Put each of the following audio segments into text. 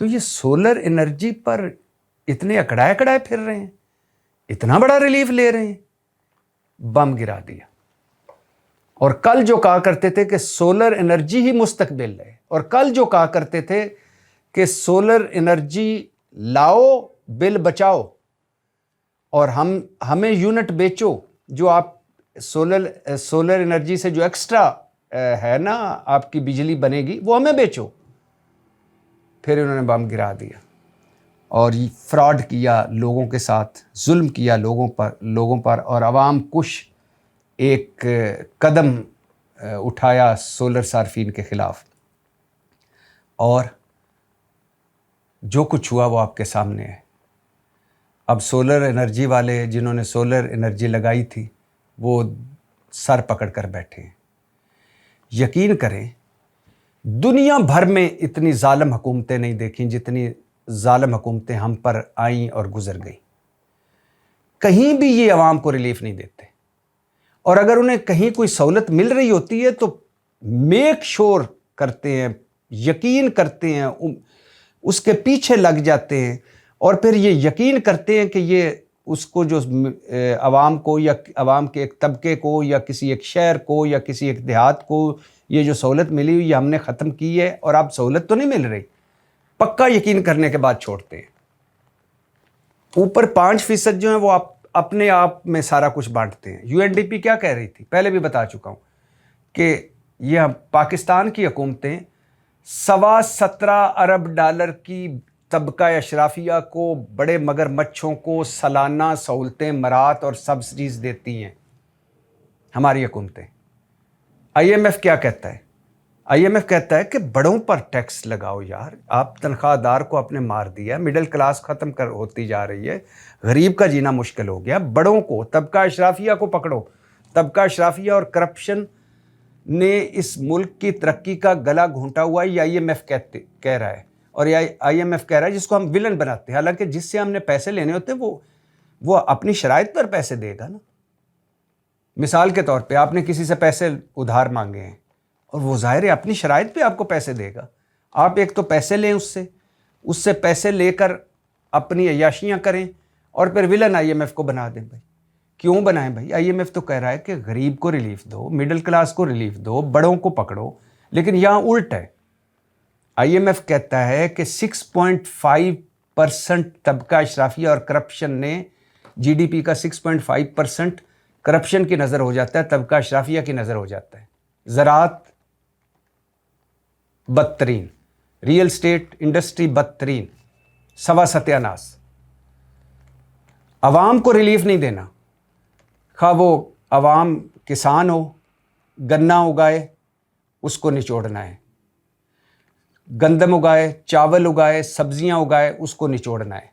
تو یہ solar energy پر اتنے اکڑائے اکڑائے پھر رہے ہیں, اتنا بڑا ریلیف لے رہے ہیں, بم گرا دیا. اور کل جو کہا کرتے تھے کہ سولر انرجی ہی مستقبل ہے, اور کل جو کہا کرتے تھے کہ سولر انرجی لاؤ بل بچاؤ اور ہمیں یونٹ بیچو, جو آپ سولر انرجی سے جو ایکسٹرا ہے نا آپ کی بجلی بنے گی وہ ہمیں بیچو, پھر انہوں نے بم گرا دیا اور فراڈ کیا لوگوں کے ساتھ, ظلم کیا لوگوں پر اور عوام کش ایک قدم اٹھایا سولر صارفین کے خلاف. اور جو کچھ ہوا وہ آپ کے سامنے ہے. اب سولر انرجی والے جنہوں نے سولر انرجی لگائی تھی وہ سر پکڑ کر بیٹھے ہیں. یقین کریں دنیا بھر میں اتنی ظالم حکومتیں نہیں دیکھیں جتنی ظالم حکومتیں ہم پر آئیں اور گزر گئیں. کہیں بھی یہ عوام کو ریلیف نہیں دیتے, اور اگر انہیں کہیں کوئی سہولت مل رہی ہوتی ہے تو میک شور کرتے ہیں, یقین کرتے ہیں, اس کے پیچھے لگ جاتے ہیں, اور پھر یہ یقین کرتے ہیں کہ یہ اس کو جو عوام کو یا عوام کے ایک طبقے کو یا کسی ایک شہر کو یا کسی ایک دیہات کو یہ جو سہولت ملی ہوئی یہ ہم نے ختم کی ہے اور اب سہولت تو نہیں مل رہی, پکا یقین کرنے کے بعد چھوڑتے ہیں. اوپر 5% جو ہیں وہ اپنے آپ میں سارا کچھ بانٹتے ہیں. UNDP کیا کہہ رہی تھی, پہلے بھی بتا چکا ہوں کہ یہ پاکستان کی حکومتیں $17.25 ارب کی طبقہ اشرافیہ کو, بڑے مگر مچھوں کو سالانہ سہولتیں, مرات اور سبسڈیز دیتی ہیں. ہماری حکومتیں. IMF کیا کہتا ہے, IMF کہتا ہے کہ بڑوں پر ٹیکس لگاؤ یار, آپ تنخواہ دار کو آپ نے مار دیا, مڈل کلاس ختم ہوتی جا رہی ہے, غریب کا جینا مشکل ہو گیا, بڑوں کو طبقہ اشرافیہ کو پکڑو. طبقہ اشرافیہ اور کرپشن نے اس ملک کی ترقی کا گلا گھونٹا ہوا ہے, یہ IMF کہہ رہا ہے. اور IMF کہہ رہا ہے جس کو ہم ولن بناتے ہیں, حالانکہ جس سے ہم نے پیسے لینے ہوتے وہ اپنی شرائط پر پیسے دے گا نا. مثال کے طور پہ آپ نے کسی سے پیسے ادھار مانگے ہیں اور وہ ظاہر ہے اپنی شرائط پہ آپ کو پیسے دے گا. آپ ایک تو پیسے لیں اس سے پیسے لے کر اپنی عیاشیاں کریں اور پھر ولن IMF کو بنا دیں. بھائی کیوں بنائیں بھائی؟ IMF تو کہہ رہا ہے کہ غریب کو ریلیف دو, مڈل کلاس کو ریلیف دو, بڑوں کو پکڑو, لیکن یہاں الٹ ہے. IMF کہتا ہے کہ 6.5% طبقہ اشرافیہ اور کرپشن نے GDP کا 6.5% کرپشن کی نظر ہو جاتا ہے, طبقہ اشرافیہ کی نظر ہو جاتا ہے. زراعت بدترین, ریئل اسٹیٹ انڈسٹری بدترین, سوا ستیاناس. عوام کو ریلیف نہیں دینا, خواہ وہ عوام کسان ہو, گنا اگائے اس کو نچوڑنا ہے, گندم اگائے, چاول اگائے, سبزیاں اگائے اس کو نچوڑنا ہے,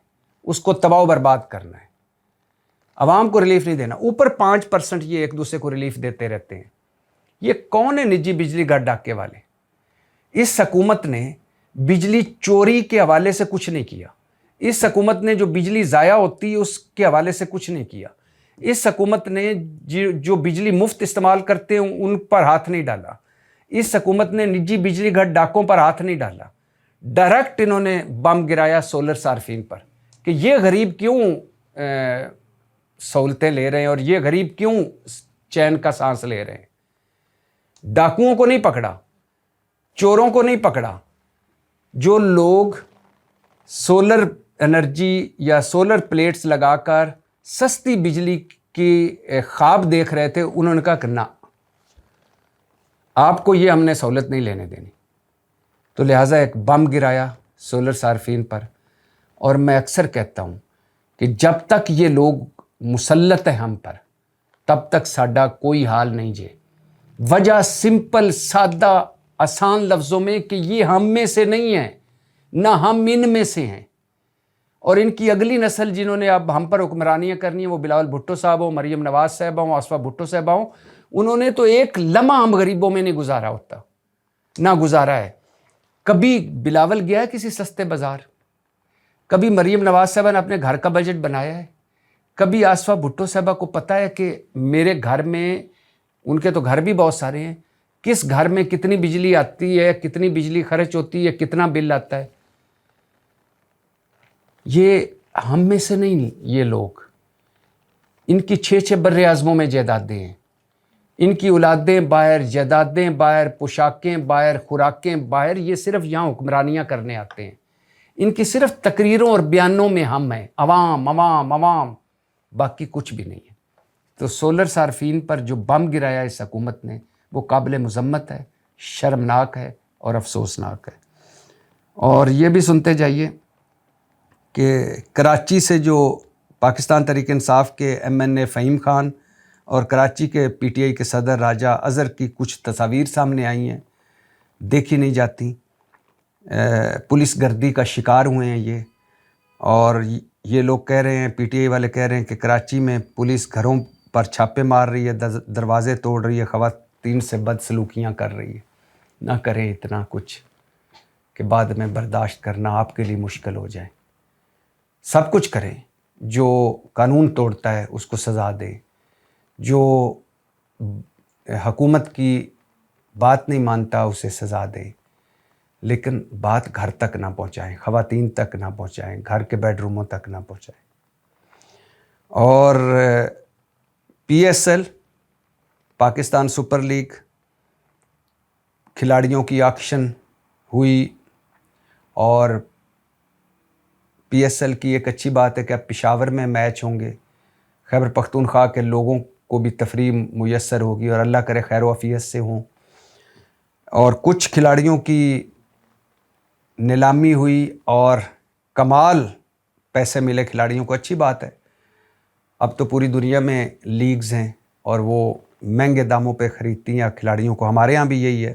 اس کو تباہ و برباد کرنا ہے. عوام کو ریلیف نہیں دینا. اوپر 5% یہ ایک دوسرے کو ریلیف دیتے رہتے ہیں. یہ کون ہے نجی بجلی گھر ڈاکے والے؟ اس حکومت نے بجلی چوری کے حوالے سے کچھ نہیں کیا. اس حکومت نے جو بجلی ضائع ہوتی ہے اس کے حوالے سے کچھ نہیں کیا. اس حکومت نے جو بجلی مفت استعمال کرتے ہیں ان پر ہاتھ نہیں ڈالا. اس حکومت نے نجی بجلی گھر ڈاکوں پر ہاتھ نہیں ڈالا. ڈائریکٹ انہوں نے بم گرایا سولر صارفین پر کہ یہ غریب کیوں سہولتیں لے رہے ہیں اور یہ غریب کیوں چین کا سانس لے رہے ہیں. ڈاکوؤں کو نہیں پکڑا, چوروں کو نہیں پکڑا. جو لوگ سولر انرجی یا سولر پلیٹس لگا کر سستی بجلی کی خواب دیکھ رہے تھے انہوں نے کہا کہ نہ, آپ کو یہ ہم نے سہولت نہیں لینے دینی. تو لہٰذا ایک بم گرایا سولر صارفین پر. اور میں اکثر کہتا ہوں کہ جب تک یہ لوگ مسلط ہیں ہم پر تب تک ساڈا کوئی حال نہیں جے. وجہ سمپل, سادہ, آسان لفظوں میں کہ یہ ہم میں سے نہیں ہیں, نہ ہم ان میں سے ہیں. اور ان کی اگلی نسل جنہوں نے اب ہم پر حکمرانیاں کرنی ہیں, وہ بلاول بھٹو صاحب ہوں, مریم نواز صاحبہ ہوں, آصفہ بھٹو صاحبہ ہوں, انہوں نے تو ایک لمحہ ہم غریبوں میں نہیں گزارا ہوتا, نہ گزارا ہے. کبھی بلاول گیا ہے کسی سستے بازار؟ کبھی مریم نواز صاحبہ نے اپنے گھر کا بجٹ بنایا ہے؟ کبھی آصفہ بھٹو صاحبہ کو پتہ ہے کہ میرے گھر میں, ان کے تو گھر بھی بہت سارے ہیں, کس گھر میں کتنی بجلی آتی ہے, کتنی بجلی خرچ ہوتی ہے, کتنا بل آتا ہے؟ یہ ہم میں سے نہیں، یہ لوگ، ان کی 6 بر اعظموں میں جائیدادیں ہیں، ان کی اولادیں باہر، جائیدادیں باہر، پوشاکیں باہر، خوراکیں باہر، یہ صرف یہاں حکمرانیاں کرنے آتے ہیں۔ ان کی صرف تقریروں اور بیانوں میں ہم ہیں، عوام عوام عوام، باقی کچھ بھی نہیں ہے۔ تو سولر صارفین پر جو بم گرایا اس حکومت نے، وہ قابل مذمت ہے، شرمناک ہے اور افسوسناک ہے۔ اور یہ بھی سنتے جائیے کہ کراچی سے جو پاکستان تحریک انصاف کے MNA فہیم خان اور کراچی کے PTI کے صدر راجہ اظہر کی کچھ تصاویر سامنے آئی ہیں، دیکھی نہیں جاتی۔ پولیس گردی کا شکار ہوئے ہیں یہ، اور یہ لوگ کہہ رہے ہیں، PTI والے کہہ رہے ہیں کہ کراچی میں پولیس گھروں پر چھاپے مار رہی ہے، دروازے توڑ رہی ہے، خواتین سے بدسلوکیاں کر رہی ہے۔ نہ کریں اتنا کچھ کہ بعد میں برداشت کرنا آپ کے لیے مشکل ہو جائے۔ سب کچھ کریں، جو قانون توڑتا ہے اس کو سزا دیں، جو حکومت کی بات نہیں مانتا اسے سزا دیں، لیکن بات گھر تک نہ پہنچائیں، خواتین تک نہ پہنچائیں، گھر کے بیڈ روموں تک نہ پہنچائیں۔ اور PSL پاکستان سپر لیگ کھلاڑیوں کی آکشن ہوئی، اور PSL کی ایک اچھی بات ہے کہ اب پشاور میں میچ ہوں گے، خیبر پختونخوا کے لوگوں کو بھی تفریح میسر ہوگی، اور اللہ کرے خیر و عافیت سے ہوں۔ اور کچھ کھلاڑیوں کی نیلامی ہوئی اور کمال پیسے ملے کھلاڑیوں کو، اچھی بات ہے۔ اب تو پوری دنیا میں لیگز ہیں اور وہ مہنگے داموں پہ خریدتی ہیں کھلاڑیوں کو، ہمارے ہاں بھی یہی ہے۔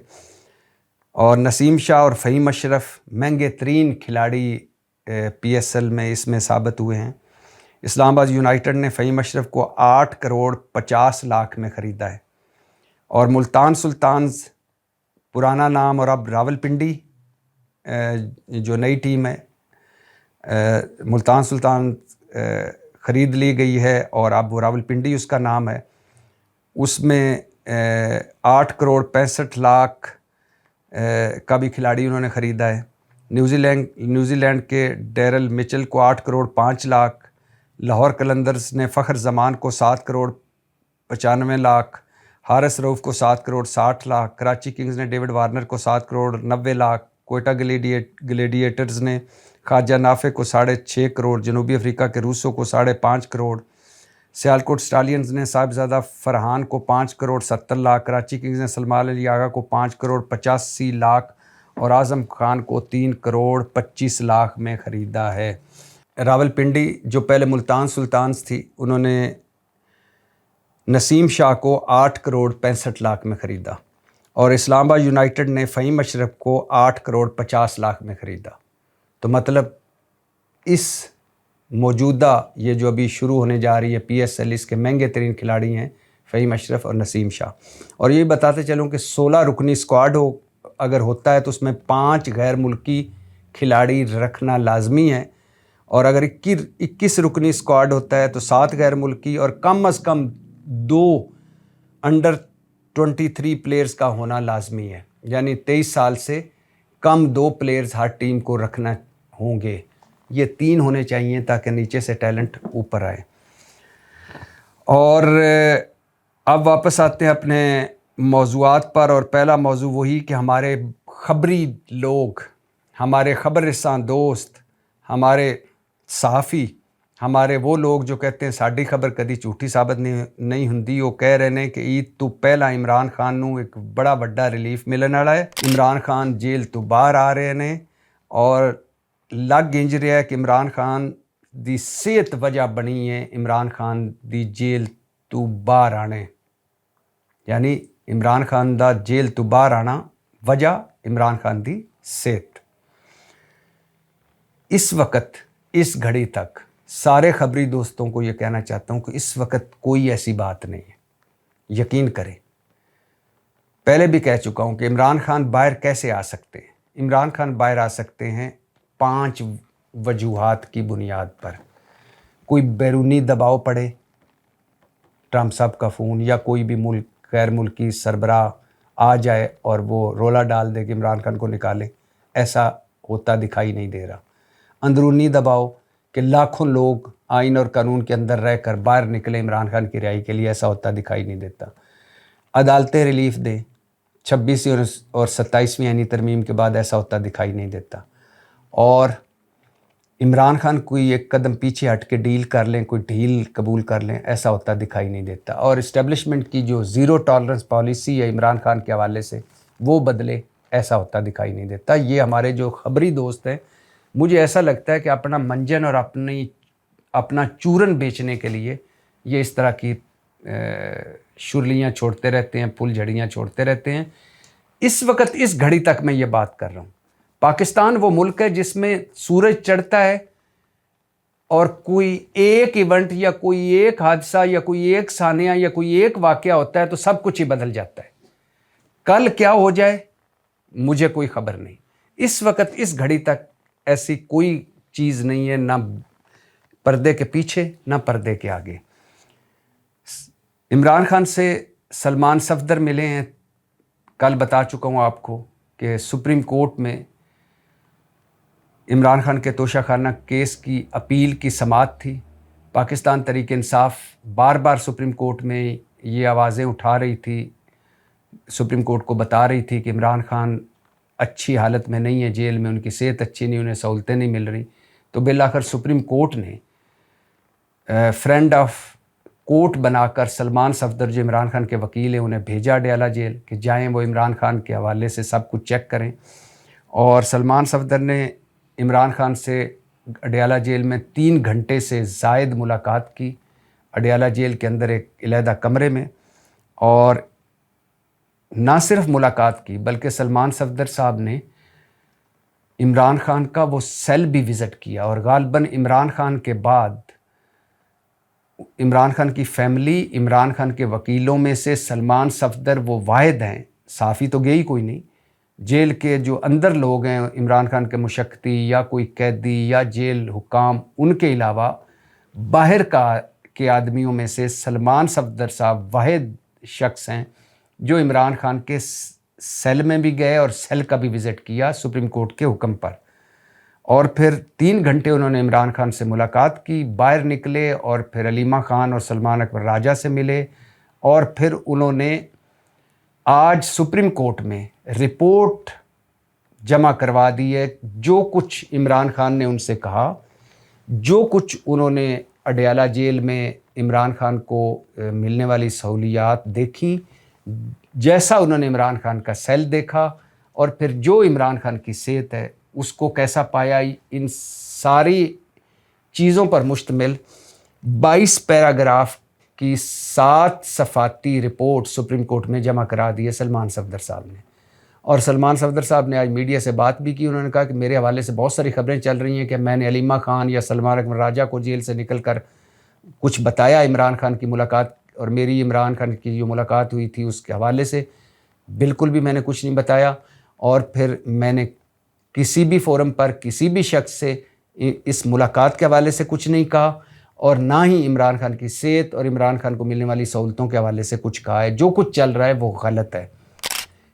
اور نسیم شاہ اور فہیم اشرف مہنگے ترین کھلاڑی PSL میں اس میں ثابت ہوئے ہیں۔ اسلام آباد یونائٹڈ نے فہیم اشرف کو 8 کروڑ 50 لاکھ میں خریدا ہے، اور ملتان سلطانز پرانا نام اور اب راولپنڈی جو نئی ٹیم ہے، ملتان سلطان خرید لی گئی ہے اور اب وہ راولپنڈی اس کا نام ہے۔ اس میں 8 کروڑ 65 لاکھ کا بھی کھلاڑی انہوں نے خریدا ہے۔ نیوزی لینڈ کے ڈیرل مچل کو 8 کروڑ 5 لاکھ، لاہور قلندرز نے فخر زمان کو 7 کروڑ 95 لاکھ، حارث رؤف کو 7 کروڑ 60 لاکھ، کراچی کنگز نے ڈیوڈ وارنر کو 7 کروڑ 90 لاکھ، کوئٹہ گلیڈیٹرز نے خواجہ نافع کو 6.5 کروڑ، جنوبی افریقہ کے روسو کو 5.5 کروڑ، سیالکوٹ سٹالینز نے صاحبزادہ فرحان کو 5 کروڑ 70 لاکھ، کراچی کنگز نے سلمان علی آغا کو 5 کروڑ 85 لاکھ اور اعظم خان کو 3 کروڑ 25 لاکھ میں خریدا ہے۔ راولپنڈی جو پہلے ملتان سلطانز تھی، انہوں نے نسیم شاہ کو 8 کروڑ 65 لاکھ میں خریدا، اور اسلام آباد یونائٹڈ نے فہیم اشرف کو 8 کروڑ 50 لاکھ میں خریدا۔ تو مطلب اس موجودہ یہ جو ابھی شروع ہونے جا رہی ہے PSL، اس کے مہنگے ترین کھلاڑی ہیں فہیم اشرف اور نسیم شاہ۔ اور یہ بتاتے چلوں کہ 16 رکنی اسکواڈ اگر ہوتا ہے تو اس میں 5 غیر ملکی کھلاڑی رکھنا لازمی ہے، اور اگر 21 رکنی اسکواڈ ہوتا ہے تو 7 غیر ملکی اور کم از کم 2 انڈر 23 پلیئرز کا ہونا لازمی ہے، یعنی 23 سال سے کم 2 پلیئرز ہر ٹیم کو رکھنا ہوں گے۔ یہ 3 ہونے چاہیے تاکہ نیچے سے ٹیلنٹ اوپر آئے۔ اور اب واپس آتے ہیں اپنے موضوعات پر، اور پہلا موضوع وہی کہ ہمارے خبری لوگ، ہمارے خبر رساں دوست، ہمارے صحافی، ہمارے وہ لوگ جو کہتے ہیں ساڈی خبر کدی جھوٹی ثابت نہیں ہوندی، وہ کہہ رہے ہیں کہ عید تو پہلا عمران خان نو ایک بڑا وڈا ریلیف ملن والا ہے، عمران خان جیل تو باہر آ رہے ہیں، اور لگ انج رہا ہے کہ عمران خان دی صحت وجہ بنی ہے عمران خان دی جیل تو باہر آنے، یعنی عمران خان دا جیل تو باہر آنا وجہ عمران خان دی صحت۔ اس وقت اس گھڑی تک سارے خبری دوستوں کو یہ کہنا چاہتا ہوں کہ اس وقت کوئی ایسی بات نہیں ہے، یقین کریں۔ پہلے بھی کہہ چکا ہوں کہ عمران خان باہر کیسے آ سکتے ہیں۔ عمران خان باہر آ سکتے ہیں 5 وجوہات کی بنیاد پر۔ کوئی بیرونی دباؤ پڑے، ٹرمپ صاحب کا فون، یا کوئی بھی غیر ملکی سربراہ آ جائے اور وہ رولا ڈال دے کہ عمران خان کو نکالیں، ایسا ہوتا دکھائی نہیں دے رہا۔ اندرونی دباؤ کہ لاکھوں لوگ آئین اور قانون کے اندر رہ کر باہر نکلے عمران خان کی رہائی کے لیے، ایسا ہوتا دکھائی نہیں دیتا۔ عدالتیں ریلیف دیں، 26ویں اور 27ویں آئینی ترمیم کے بعد ایسا ہوتا دکھائی نہیں دیتا۔ اور عمران خان کوئی ایک قدم پیچھے ہٹ کے ڈیل کر لیں، کوئی ڈھیل قبول کر لیں، ایسا ہوتا دکھائی نہیں دیتا۔ اور اسٹیبلشمنٹ کی جو زیرو ٹالرنس پالیسی ہے عمران خان کے حوالے سے، وہ بدلے، ایسا ہوتا دکھائی نہیں دیتا۔ یہ ہمارے جو خبری دوست ہیں، مجھے ایسا لگتا ہے کہ اپنا منجن اور اپنا چورن بیچنے کے لیے یہ اس طرح کی شرلیاں چھوڑتے رہتے ہیں، پھول جھڑیاں چھوڑتے رہتے ہیں۔ اس وقت اس گھڑی تک میں یہ بات کر رہا ہوں، پاکستان وہ ملک ہے جس میں سورج چڑھتا ہے اور کوئی ایک ایونٹ یا کوئی ایک حادثہ یا کوئی ایک ثانیہ یا کوئی ایک واقعہ ہوتا ہے تو سب کچھ ہی بدل جاتا ہے۔ کل کیا ہو جائے مجھے کوئی خبر نہیں۔ اس وقت اس گھڑی تک ایسی کوئی چیز نہیں ہے، نہ پردے کے پیچھے نہ پردے کے آگے۔ عمران خان سے سلمان صفدر ملے ہیں، کل بتا چکا ہوں آپ کو کہ سپریم کورٹ میں عمران خان کے توشہ خانہ کیس کی اپیل کی سماعت تھی۔ پاکستان تحریک انصاف بار بار سپریم کورٹ میں یہ آوازیں اٹھا رہی تھی، سپریم کورٹ کو بتا رہی تھی کہ عمران خان اچھی حالت میں نہیں ہے، جیل میں ان کی صحت اچھی نہیں، انہیں سہولتیں نہیں مل رہی۔ تو بالآخر سپریم کورٹ نے فرینڈ آف کورٹ بنا کر سلمان صفدر جو عمران خان کے وکیل ہیں انہیں بھیجا اڈیالہ جیل کہ جائیں وہ عمران خان کے حوالے سے سب کچھ چیک کریں۔ اور سلمان صفدر نے عمران خان سے اڈیالہ جیل میں 3 گھنٹے سے زائد ملاقات کی، اڈیالہ جیل کے اندر ایک علیحدہ کمرے میں۔ اور نہ صرف ملاقات کی بلکہ سلمان صفدر صاحب نے عمران خان کا وہ سیل بھی وزٹ کیا۔ اور غالباً عمران خان کے بعد عمران خان کی فیملی، عمران خان کے وکیلوں میں سے سلمان صفدر وہ واحد ہیں، صحافی تو گئی کوئی نہیں، جیل کے جو اندر لوگ ہیں عمران خان کے مشقتی یا کوئی قیدی یا جیل حکام، ان کے علاوہ باہر کے آدمیوں میں سے سلمان صفدر صاحب واحد شخص ہیں جو عمران خان کے سیل میں بھی گئے اور سیل کا بھی وزٹ کیا سپریم کورٹ کے حکم پر۔ اور پھر 3 گھنٹے انہوں نے عمران خان سے ملاقات کی، باہر نکلے اور پھر علیمہ خان اور سلمان اکبر راجہ سے ملے، اور پھر انہوں نے آج سپریم کورٹ میں رپورٹ جمع کروا دی ہے۔ جو کچھ عمران خان نے ان سے کہا، جو کچھ انہوں نے اڈیالہ جیل میں عمران خان کو ملنے والی سہولیات دیکھیں، جیسا انہوں نے عمران خان کا سیل دیکھا، اور پھر جو عمران خان کی صحت ہے اس کو کیسا پایا، ان ساری چیزوں پر مشتمل 22 پیراگراف کی 7 صفحاتی رپورٹ سپریم کورٹ میں جمع کرا دی ہے سلمان صفدر صاحب نے۔ اور سلمان صفدر صاحب نے آج میڈیا سے بات بھی کی، انہوں نے کہا کہ میرے حوالے سے بہت ساری خبریں چل رہی ہیں کہ میں نے علیمہ خان یا سلمان اکبر راجہ کو جیل سے نکل کر کچھ بتایا عمران خان کی ملاقات، اور میری عمران خان کی جو ملاقات ہوئی تھی اس کے حوالے سے بالکل بھی میں نے کچھ نہیں بتایا، اور پھر میں نے کسی بھی فورم پر کسی بھی شخص سے اس ملاقات کے حوالے سے کچھ نہیں کہا، اور نہ ہی عمران خان کی صحت اور عمران خان کو ملنے والی سہولتوں کے حوالے سے کچھ کہا ہے۔ جو کچھ چل رہا ہے وہ غلط ہے،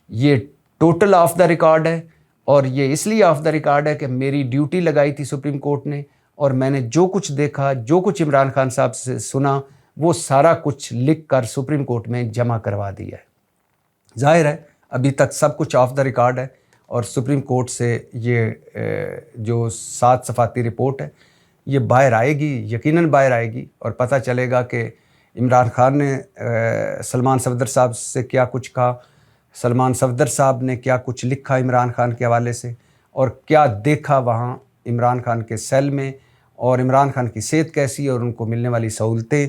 یہ ٹوٹل آف دا ریکارڈ ہے، اور یہ اس لیے آف دا ریکارڈ ہے کہ میری ڈیوٹی لگائی تھی سپریم کورٹ نے، اور میں نے جو کچھ دیکھا، جو کچھ عمران خان صاحب سے سنا، وہ سارا کچھ لکھ کر سپریم کورٹ میں جمع کروا دیا ہے۔ ظاہر ہے ابھی تک سب کچھ آف دا ریکارڈ ہے، اور سپریم کورٹ سے یہ جو 7 صفحاتی رپورٹ ہے یہ باہر آئے گی، یقیناً باہر آئے گی، اور پتہ چلے گا کہ عمران خان نے سلمان صفدر صاحب سے کیا کچھ کہا، سلمان صفدر صاحب نے کیا کچھ لکھا عمران خان کے حوالے سے، اور کیا دیکھا وہاں عمران خان کے سیل میں، اور عمران خان کی صحت کیسی ہے، اور ان کو ملنے والی سہولتیں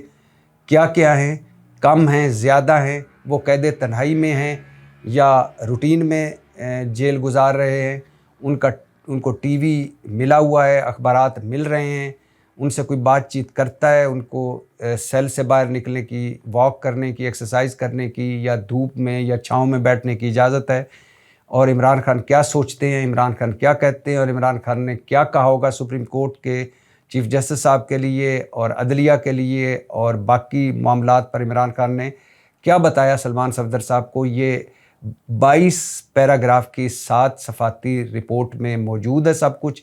کیا کیا ہیں، کم ہیں، زیادہ ہیں، وہ قید تنہائی میں ہیں یا روٹین میں جیل گزار رہے ہیں، ان کو ٹی وی ملا ہوا ہے، اخبارات مل رہے ہیں، ان سے کوئی بات چیت کرتا ہے، ان کو سیل سے باہر نکلنے کی، واک کرنے کی، ایکسرسائز کرنے کی، یا دھوپ میں یا چھاؤں میں بیٹھنے کی اجازت ہے، اور عمران خان کیا سوچتے ہیں، عمران خان کیا کہتے ہیں، اور عمران خان نے کیا کہا ہوگا سپریم کورٹ کے چیف جسٹس صاحب کے لیے اور عدلیہ کے لیے، اور باقی معاملات پر عمران خان نے کیا بتایا سلمان صفدر صاحب کو، یہ 22 پیراگراف کی 7 صفحاتی رپورٹ میں موجود ہے سب کچھ،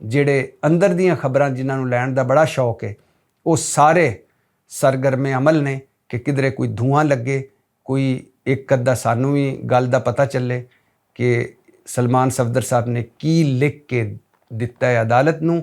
ਜਿਹੜੇ ਅੰਦਰ ਦੀਆਂ ਖਬਰਾਂ ਜਿਨ੍ਹਾਂ ਨੂੰ ਲੈਣ ਦਾ ਬੜਾ ਸ਼ੌਕ ਹੈ, ਉਹ ਸਾਰੇ ਸਰਗਰਮੇ ਅਮਲ ਨੇ ਕਿ ਕਿਧਰੇ ਕੋਈ ਧੂਆਂ ਲੱਗੇ, ਕੋਈ ਇੱਕ ਅੱਧਾ ਸਾਨੂੰ ਵੀ ਗੱਲ ਦਾ ਪਤਾ ਚੱਲੇ ਕਿ ਸਲਮਾਨ ਸਫਦਰ ਸਾਹਿਬ ਨੇ ਕੀ ਲਿਖ ਕੇ ਦਿੱਤਾ ਹੈ ਅਦਾਲਤ ਨੂੰ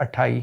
28।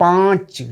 5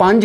5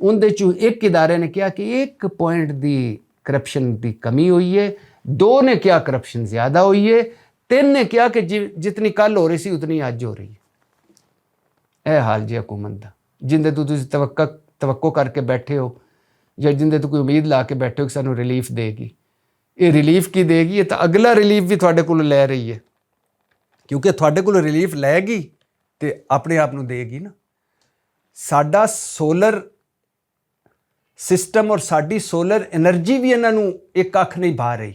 ਉਹਦੇ 'ਚੋਂ ਇੱਕ ਇਦਾਰੇ ਨੇ ਕਿਹਾ ਕਿ 1 ਪੁਆਇੰਟ ਦੀ ਕਰਪਸ਼ਨ ਦੀ ਕਮੀ ਹੋਈ ਹੈ, 2 ਨੇ ਕਿਹਾ ਕਰਪਸ਼ਨ ਜ਼ਿਆਦਾ ਹੋਈ ਹੈ, 3 ਨੇ ਕਿਹਾ ਕਿ ਜਿਤਨੀ ਕੱਲ ਹੋ ਰਹੀ ਸੀ ਉਤਨੀ ਅੱਜ ਹੋ ਰਹੀ ਹੈ। ਇਹ ਹਾਲ ਜੀ ਹਕੂਮਤ ਦਾ, ਜਿੰਦੇ ਤੋਂ ਤੁਸੀਂ ਤਵੱਕੋ ਕਰਕੇ ਬੈਠੇ ਹੋ ਜਾਂ ਜਿੰਦੇ ਤੋਂ ਕੋਈ ਉਮੀਦ ਲਾ ਕੇ ਬੈਠੇ ਹੋ ਕਿ ਸਾਨੂੰ ਰਿਲੀਫ ਦੇਗੀ। ਇਹ ਰਿਲੀਫ ਕੀ ਦੇਗੀ? ਇਹ ਤਾਂ ਅਗਲਾ ਰਿਲੀਫ ਵੀ ਤੁਹਾਡੇ ਕੋਲ ਲੈ ਰਹੀ ਹੈ, ਕਿਉਂਕਿ ਤੁਹਾਡੇ ਕੋਲ ਰਿਲੀਫ ਲੈਗੀ ਤੇ ਆਪਣੇ ਆਪ ਨੂੰ ਦੇਗੀ ਨਾ। ਸਾਡਾ ਸੋਲਰ ਸਿਸਟਮ ਔਰ ਸਾਡੀ ਸੋਲਰ એનર્ਜੀ ਵੀ ਇਹਨਾਂ ਨੂੰ ਇੱਕ ਅੱਖ ਨਹੀਂ ਭਾ ਰਹੀ।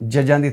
ਜੱਜਾਂ ਦੀ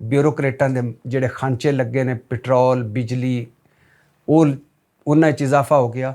ਬਿਊਰੋਕਰੇਟਾਂ ਦੇ ਜਿਹੜੇ ਖਾਂਚੇ ਲੱਗੇ ਨੇ ਪੈਟਰੋਲ ਬਿਜਲੀ ਉਹਨਾਂ 'ਚ ਇਜ਼ਾਫਾ ਹੋ ਗਿਆ,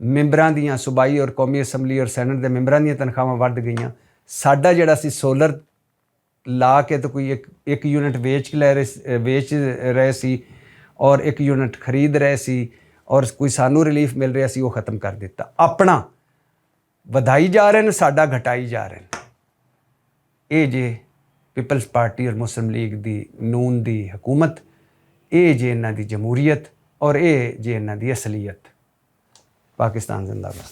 ਮੈਂਬਰਾਂ ਦੀਆਂ ਸੂਬਾਈ ਔਰ ਕੌਮੀ ਅਸੈਂਬਲੀ ਔਰ ਸੈਨੇਟ ਦੇ ਮੈਂਬਰਾਂ ਦੀਆਂ ਤਨਖਾਹਾਂ ਵੱਧ ਗਈਆਂ। ਸਾਡਾ ਜਿਹੜਾ ਸੀ ਸੋਲਰ ਲਾ ਕੇ ਤਾਂ ਕੋਈ ਇੱਕ ਯੂਨਿਟ ਵੇਚ ਰਹੇ ਸੀ ਔਰ 1 ਯੂਨਿਟ ਖਰੀਦ ਰਹੇ ਸੀ ਔਰ ਕੋਈ ਸਾਨੂੰ ਰਿਲੀਫ ਮਿਲ ਰਿਹਾ ਸੀ, ਉਹ ਖਤਮ ਕਰ ਦਿੱਤਾ। ਆਪਣਾ ਵਧਾਈ ਜਾ ਰਹੇ ਨੇ, ਸਾਡਾ ਘਟਾਈ ਜਾ ਰਹੇ ਨੇ। ਇਹ ਜੇ ਪੀਪਲਸ ਪਾਰਟੀ ਔਰ ਮੁਸਲਿਮ ਲੀਗ ਦੀ ਨੂਨ ਦੀ ਹਕੂਮਤ, ਇਹ ਜੇ ਇਹਨਾਂ ਦੀ ਜਮਹੂਰੀਅਤ ਔਰ ਇਹ ਜੇ ਇਹਨਾਂ ਦੀ ਅਸਲੀਅਤ। ਪਾਕਿਸਤਾਨ ਜ਼ਿੰਦਾਬਾਦ।